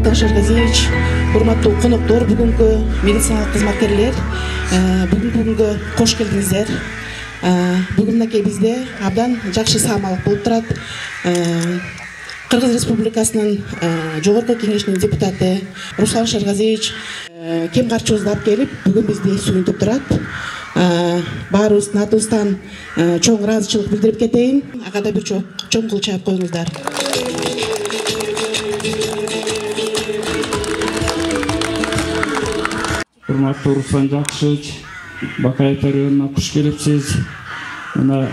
Салтан Шаргазиевич, урматтуу коноктор, бүгүнкү медициналык кызматкерлер, бүгүнкү кош келдиңиздер. Бүгүн мынакей бизде абдан жакшы саамалык болуп турат. Кыргыз Республикасынын Жогорку Кеңешинин депутаты Руслан Шаргазиевич кем карчыбызды алып келип, бүгүн бизди сүйүнтүп турат. Баарыбыздын атыбыздан чоң ыраазычылык билдирип кетейин. Ага да бир чоң кул чаап коюңуздар. Урматтуу Руслан Жакшевич, Бакаев районуна куш келипсиз. Мына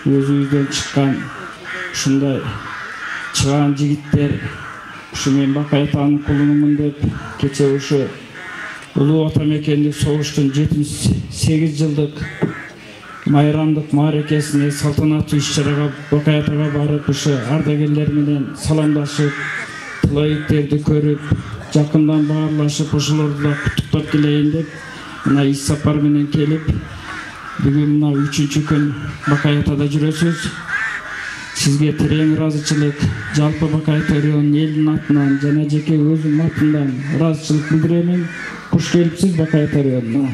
өзүбүздөн чыккан ушундай чыгаан жигиттер, ушу мен Бакаев анын кулунумун деп кече ушу улуу ата мекендик согуштун 78 жылдык майрамдык мааракесине салтанаттуу иш-чарага Бакаевга барып, ушу ардагерлер менен саламдашып, тылайыктерди көрүп, жакындан баарлашып, ошолорду да куттуктап келейин деп мына иш сапар менен келип, бүгүн мына 3-чү күн Бакаевда жүрөсүз. Сизге терең ыраазычылык, жалпы Бакаев районунун элдин атынан жана жеке өзүм атынан ыраазычылык билдиремин. Куш келипсиз Бакаев районуна.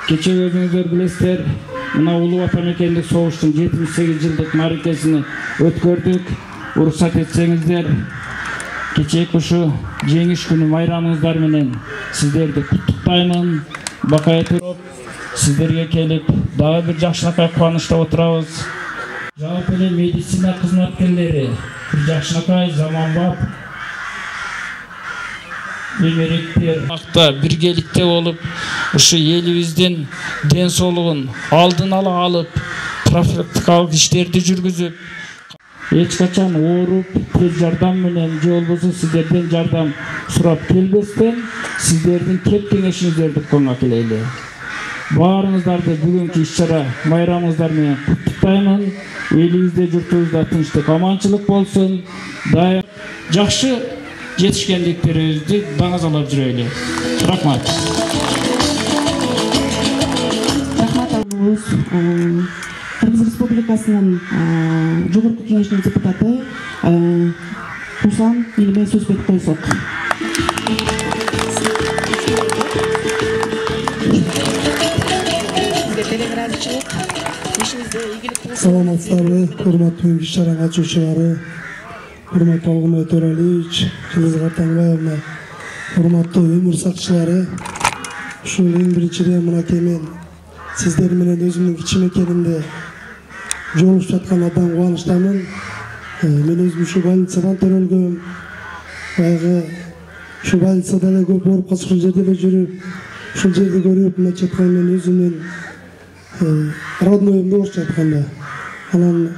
Кече өзүңүздөр билесиздер, мына улуу ата мекендик согуштун 78 жылдык мааракесин өткөрдүк. Уруксат этсеңиздер, кечээки ушу жеңиш күнү майрамыңыздар менен сиздерди куттуктаймын. Бакаев сиздерге келип, дагы бир жакшынакай кубанычта отурабыз. Жалпы эле медицина кызматкерлери бир жакшынакай заманбап эмеректер акта биргеликте болуп, ушу элибиздин ден соолугун алдын ала алып, профилактикалык иштерди жүргүзүп, эч качан ооруп, тез жардам менен же болбосо сиздерден жардам сурап келбестен, сиздердин кеп кеңешиңиздерди колго келели. Баарыңыздарды бүгүнкү иш-чара майрамыңыздар менен куттуктаймын. Элибизде, журтубузда тынчтык, аманчылык болсун. Дайым жакшы жетишкендиктерибизди даңазалап жүрөлү. Рахмат. Рахмат алыңыз. Кыргыз Республикасынын Жогорку Кеңешинин депутаты Руслан Илме сөз берип койсок. Саламатсыздарбы, урматтуу иш-чара катышуучулары, урматтуу Алгымай Төралиевич, Кылыз Картаңбаевна, урматтуу өмүр сакчылары, ушул эң биринчиден мынакей мен сиздер менен өзүмдүн кичи мекенимде жолугушуп жаткан абдан кубанычтамын. Мен өзүм ушу больницадан төрөлгөм. Баягы ушу больницада эле көп ооруп калса, ушул жерде эле жүрүп, ушул жерди көрүп, мына жаткан мен өзүмдүн родноюмду орусча айтканда. Анан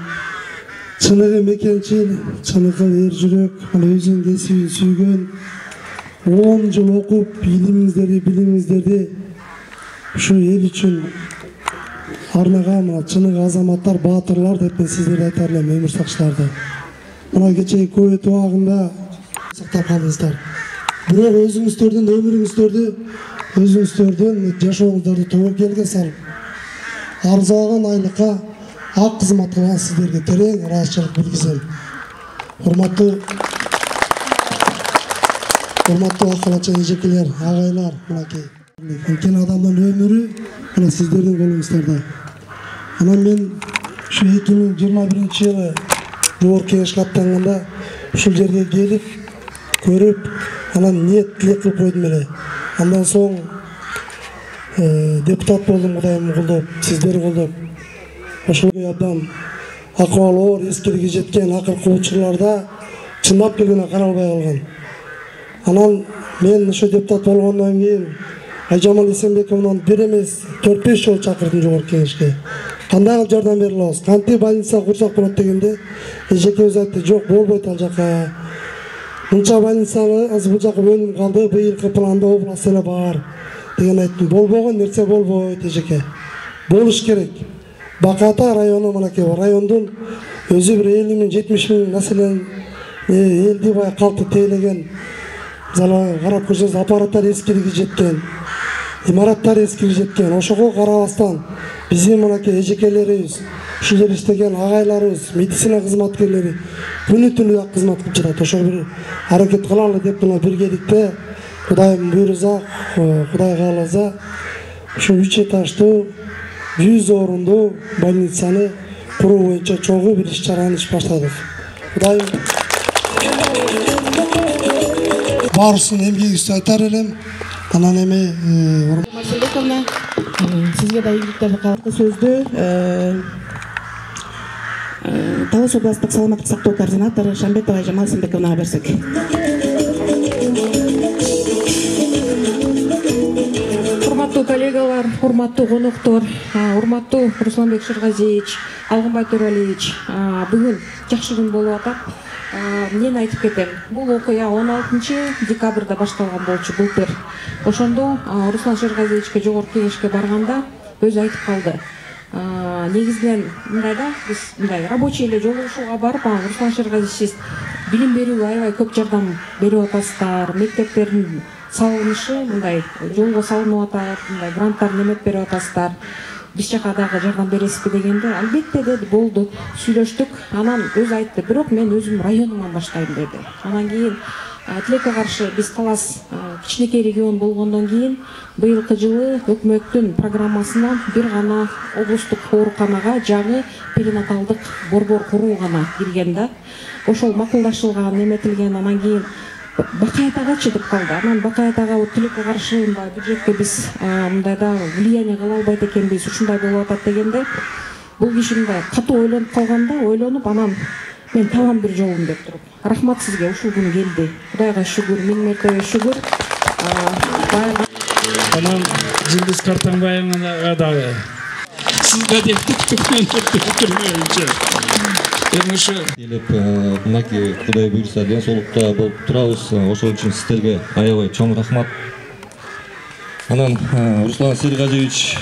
чыныгы мекенчил, чыныгы эр жүрөк, өзүнүн кесибин сүйгөн, 10 жыл окуп, билимиңиздерди ушу эл үчүн арнаган чыныгы азаматтар, баатырлар деп мен сиздерди айтар элем, өмүр сакчыларды. Мына кечеги ковид убагында сактап калдыңыздар. Бирок өзүңүздөрдүн өмүрүңүздөрдү, өзүңүздөрдүн жашооңуздарды тобокелге салып, арзаган айлыкка ак кызмат кылган сиздерге терең ыраазычылык билгизем. Урматтуу акылача эжекелер, агайлар, мынакей. Анткени адамдын өмүрү мына сиздердин колуңуздарда. Анан мен ушу 2021 жылы Жогорку Кеңешке аттанганда ушул жерге келип, көрүп, анан ниет тилек кылып койдум эле. Андан соң депутат болдум, Кудайым колдоп, сиздер колдоп. Ошол абдан акыбалы оор, эскилиги жеткен акыркы учурларда чындап келгенде каралбай калган. Анан мен ошо депутат болгондон кийин Айжамал Эсенбековнун бир эмес 4-5 жолу чакырдым Жогорку Кеңешке. Кандай жардам бере алабыз? Кантип больница курсак болот дегенде, эжекебиз айтты, жок, болбойт ал жака. Мынча больницаны азыр бул жака бөлүнүп калды, быйылкы планда область эле бар деген айттым. Болбогон нерсе болбойт эжеке. Болуш керек. Бакаата району мынакей райондун өзү бир 50 миң 70 миң населен элди бай калты тейлеген, зала карап көрсөңүз аппараттар эскилиги жеткен, имараттар эскилиги жеткен. Ошого карабастан биздин мынакей эжекелерибиз ушул жерде иштеген агайларыбыз, медицина кызматкерлери күнү түнү кызмат кылып жатат. Ошол бир аракет кылалы деп мына биргеликте Кудайым буйрса, Кудай кааласа, ушу 3 этаждуу 100 орундуу больницаны куруу боюнча чогуу бир иш-чараны баштадык. Кудайым баарысынын эмгеги үстү айтар элем. Анан эми Марселековна, сизге да ийгиликтерди каалап сөздү Талас областык саламаттык сактоо координатору Шамбетова Айжамал Сымбековнага берсек. Урматтуу коллегалар, урматтуу коноктор, урматтуу Русланбек Шыргазиевич, Алгынбай Төралиевич, бүгүн жакшы күн болуп атат. Мен айтып кетем. Бул окуя 16 декабрда башталган болчу былтыр. Ошондо Руслан Шыргазиевичке жогорку кеңешке барганда өзү айтып калды. Негизинен мындай да, биз мындай рабочий эле жолугушууга барып, Руслан Шыргазиевич сиз билим берүүгө аябай көп жардам берип атасыздар. Мектептердин салынышы мындай жолго салынып атат, мындай гранттар неметип берип атасыздар. Биз жака дагы жардам бересизби дегенде, албетте деди, болду. Сүйлөштүк. Анан өзү айтты, бирок мен өзүм районуман баштайм деди. Анан кийин тилекке каршы биз Талас кичинекей регион болгондон кийин быйылкы жылы өкмөттүн программасынан бир гана облустук ооруканага жаңы перинаталдык борбор куруу гана кирген да. Ошол макулдашылган, эметилген, анан кийин Бакай атагачы деп калды. Анан Бакай атага тилекке каршы мындай бюджетке биз мындай да влияние кыла албайт экенбиз, ушундай болуп атат дегенде, бул киши мындай катуу ойлонуп калганда, ойлонуп анан мен табам бир жолун деп туруп. Рахмат сизге, ушул күн келди. Кудайга шүгүр, миң мертебе шүгүр. Анан Жылдыз Картанбаевнага дагы сизге деп түктүрмөйүнчө эми ушу келип мынакей Кудай буйрса ден соолукта болуп турабыз. Ошол үчүн сиздерге аябай чоң рахмат. Анан Руслан Шыргазиевич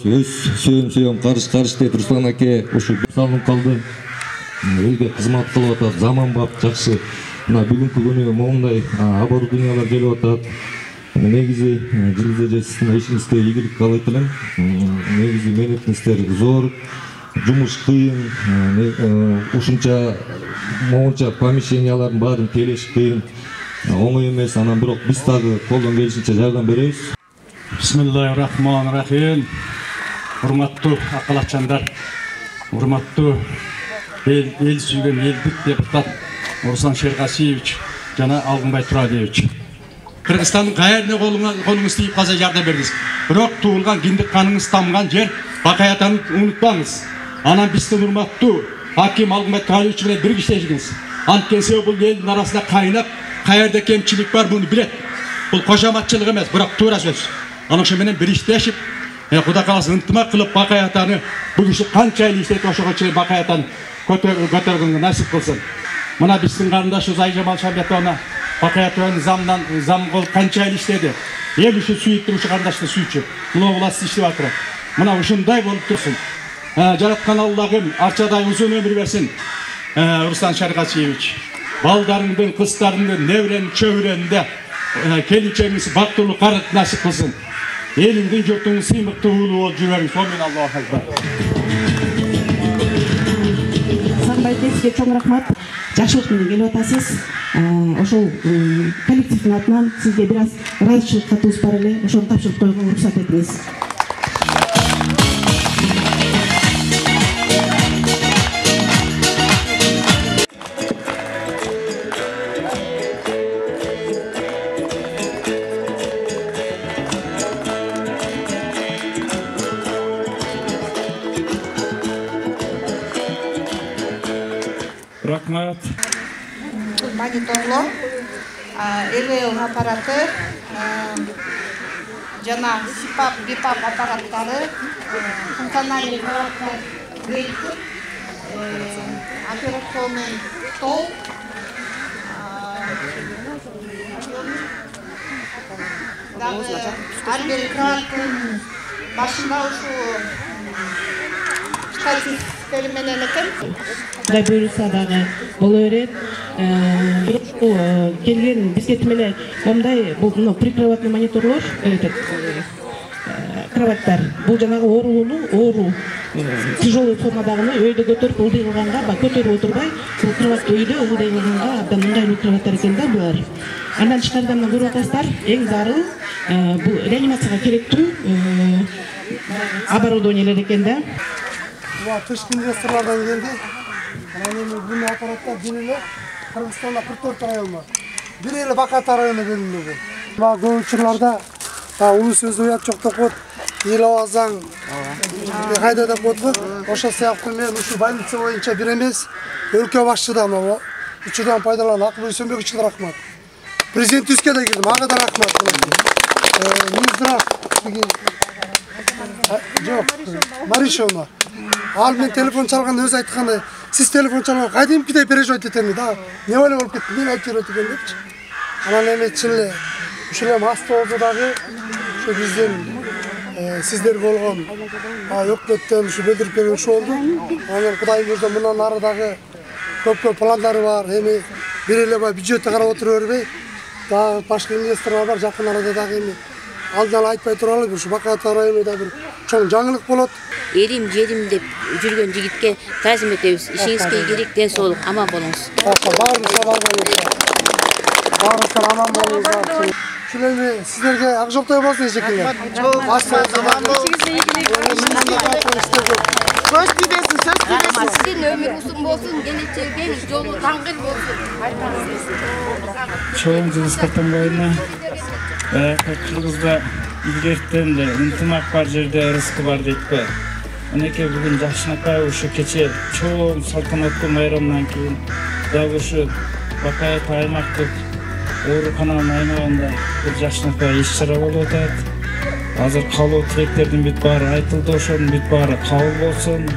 өз сүйөм карыш дейт. Руслан аке ушу салынып калды. Элге кызмат кылып атат, заманбап жакшы. Мына бүгүнкү күнү моундай оборудованиялар келип атат. Негизи Жылдыз эжесине ишиңизге ийгилик каалайт элем. Негизи менетиңиздер зор, жумуш кыйын, ушунча моунча помещениялардын баарын тейлеш кыйын, оңой эмес. Анан бирок биз дагы колдон келишинче жардам беребиз. Бисмиллахиррахманиррахим. Урматтуу акылачандар, урматтуу эл сүйгөн элдик депутат Руслан Шыргазиевич жана Алгынбай Туралиевич. Кыргызстандын кайерine колуңуз тийип калса жардам бериңиз. Бирок туулган киндик каныңыз тамган жер Бакай атаны унутпаңыз. Анан биздин урматтуу Аким Алгынбай Туралиевич менен бир иштешиңиз. Анткени бул элдин арасында кайнап, каерде кемчилик бар муну билет. Бул кожоматчылык эмес, бирок туура сөз. Анан ошо менен бир иштешип, Кудай кааласа ынтымак кылып Бакай атаны бул киши канча эл иштейт, ошого чейин Бакай атаны көтөргөнгө насип кылсын. Мына биздин карындашыбыз Айжамал Шамбетовна Бакай атанын зам кылып канча эл иштеди. Эл үчүн сүйүктү, ушу карындашты сүйчү. Мына власть иштеп атыр. Мына ушундай болуп турсун. Жараткан Аллахым арчадай узун өмүр берсин. Руслан Шыргазиевич, балдарыңдын, кыздарыңдын, неберенин, чөбүрөнүндө келинчегиңиз бактылуу карыт насип кылсын. Элиңдин журтуңдун сыймыктуу уулу болуп жүрөңүз. Амин. Аллаху акбар. Сагынбай сизге чоң рахмат. Жакшылык менен келип атасыз. Ошол коллективдин атынан сизге бир аз ыраазычылык катыбыз бар эле. Ошону тапшырып коюуга уруксат этиңиз. Рахмат. Мониторлоо, эл аппараты, жана СИПАП, БИПАП аппараттары, функциональный аппараттар рейтинг, операционный стол, ар бир кроваттын башында ушу штативтери менен экен. Кудай буйрса дагы боло берет. Бирок келген бизге тим эле мындай бул прикроватный мониторлор, кроваттар. Бул жанагы ооруу тяжелый формадагыны өйдө көтөрүп ылдый кылганга, көтөрүп отурбай, бул кырбатты өйдө ылдый кылганга абдан ыңгайлуу кырбаттар экен да булар. Андан тышкарыдан көрүп атасыздар, эң зарыл бул реанимацияга керектүү оборудованиелер экен да. Тышкы инвесторлардан келди. Анан эми бул аппараттар бир эле Кыргызстанда 44 район бар. Бир эле Бакат району бөлүнүгөн. Көп учурларда улуу сөздү уят жок деп коет. Эл абазаң кайда деп коет. Ошол сыяктуу мен ушул больница боюнча бир эмес, өлкө башчыдан учурдан пайдаланып, Акыл Өсөнбековичке рахмат. Президентибизге да келдим, ага да рахмат. Минздрав жок, Маришовна. Ал мен телефон чалганда өзү айткандай, сиз телефон чалганда кайдимкидей переживать этем да. Не боло болуп кетти, мен айтып жүрөт экен депчи. Анан эми чын эле ушул эми Астолдо дагы ушу биздин сиздер болгон өкмөттөн ушу билдирип берген ушул болду. Анан Кудайым буйрса мындан ары дагы көп пландары бар. Эми бир эле бюджетти карап отура бербей, дагы башка инвесторлор бар, жакын арада дагы эми алдын ала айтпай туралы ушу Бакат районунда бир чоң жаңылык болот. Эрим жерим деп жүргөн жигитке таазим этебиз. Ишиңизге ийгилик, ден соолук, аман болуңуз. Баарыңызга аман болуңуз. Ушул эми сиздерге ак жолтой болсун эжекеңер. Söz tübesin, söz tübesin. Sizin ömür uzun bolsun, geleceğin yolu tangıl bolsun. Çoğun Kırgızistan boyuna Kırgızda ilgertten de ынтымак бар жерде рызкы бар дейт го. Анеке бүгүн Жакшынакай ушу кече чоң салтанаттуу майрамдан кийин дагы ушу Бакаев аймактык оорукананын аймагында бир Жакшынакай иш-чара болуп атат. Азыр калуу тилектердин бүт баары айтылды, ошонун бүт баары кабыл болсун.